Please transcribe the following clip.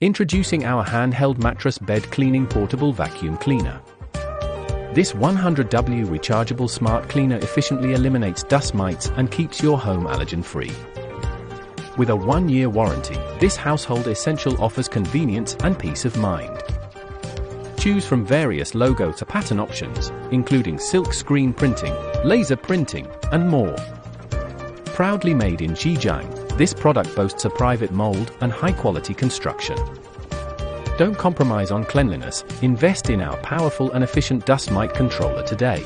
Introducing our handheld mattress bed cleaning portable vacuum cleaner. This 100W rechargeable smart cleaner efficiently eliminates dust mites and keeps your home allergen-free. With a 1-year warranty, this household essential offers convenience and peace of mind. Choose from various logo to pattern options, including silk screen printing, laser printing, and more. Proudly made in Zhejiang, this product boasts a private mold and high-quality construction. Don't compromise on cleanliness, invest in our powerful and efficient dust mite controller today.